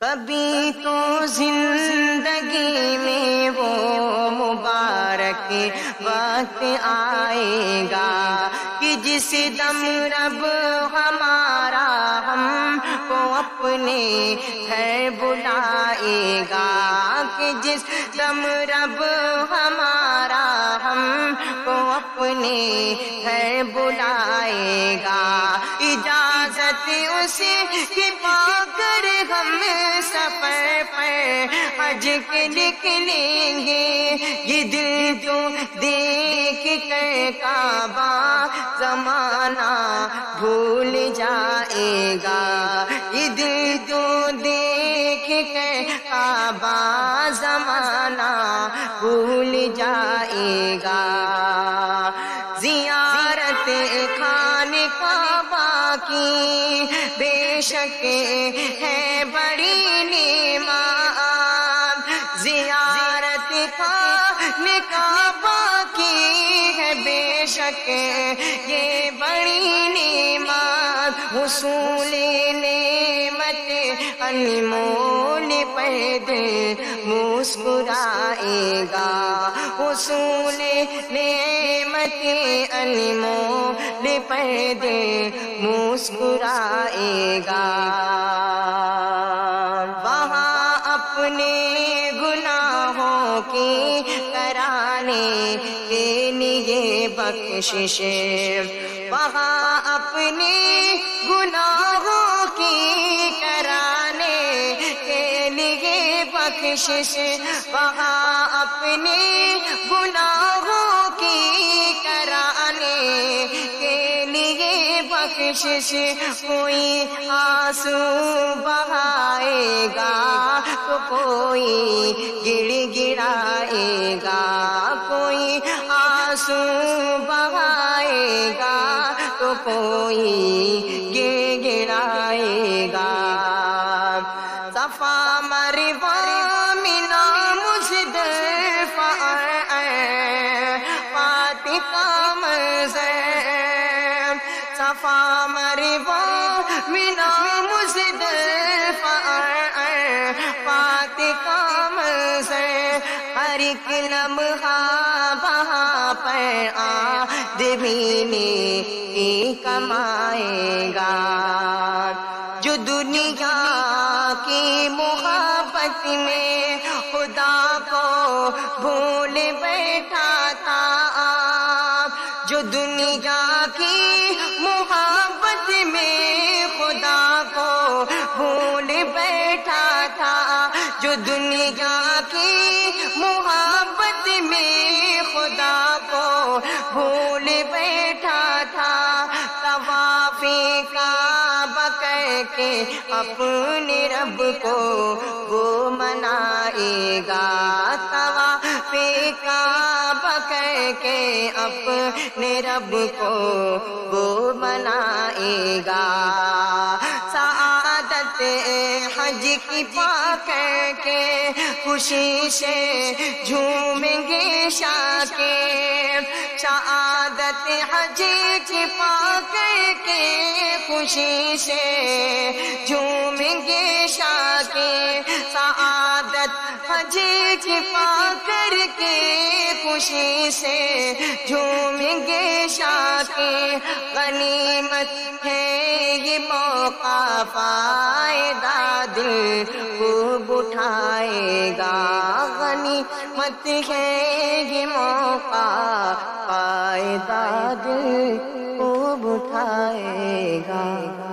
کبھی تو زندگی میں وہ مبارک وقت آئے گا کہ جس دم رب ہمارا ہم کو اپنے گھر بلائے گا، کہ جس دم رب ہمارا ہم کو اپنے گھر بلائے گا، اجازت اسی کی پا کر ہم سفر پر حج کے نکلیں گے۔ یہ دل جو دیکھ کر کعبہ زمانہ بھول جائے گا، یہ دل جو دیکھ کر کعبہ زمانہ بھول جائے گا۔ زیارت خانہ کعبہ کی بے شک ہے بڑی نعمت، زیارت خانہ کعبہ کی ہے بے شک یہ بڑی نعمت، حصول نعمت انمول پر دل مسکرائے گا، حصول نعمت انمول پر دل مسکرائے گا۔ وہاں اپنے گناہوں کی کرانے کے لیے بخشش، وہاں اپنے گناہوں کی کرانے کے لیے بخشش، وہاں اپنے گناہوں کی کرانے کے لیے بخشش، کوئی آنسو بہائے گا تو کوئی گڑ گڑائے گا، کوئی آنسو بہائے گا تو کوئی گڑ گڑائے گا۔ صفا مروہ منا مزدلفہ عرفات کا منظر، صفا مروہ منا مزدلفہ عرفات کا منظر، ہر ایک لمحہ وہاں پر آدمی نیکی کمائے گا، جو دنیا کی محبت میں خدا کو بھول بیٹھا تھا، جو دنیا کی محبت میں خدا کو بھول بیٹھا تھا، جو دنیا کی محبت میں خدا کو بھول بیٹھا تھا، طواف کعبہ کر کے اپنے رب کو وہ منائے گا، طواف کعبہ کر کے اپنے رب کو وہ منائے گا۔ سعادت حج کی پا کر کے خوشی سے جھومیں گے شاکر، سعادت حج کی پا کر کے خوشی سے جھومیں گے شاکر، سعادت حج کی پا کر کے خوشی سے جھومیں گے شاکر، غنیمت ہے یہ موقع فائدہ دل خوب اٹھائے گا، غنیمت ہے یہ موقع فائدہ دل خوب اٹھائے گا۔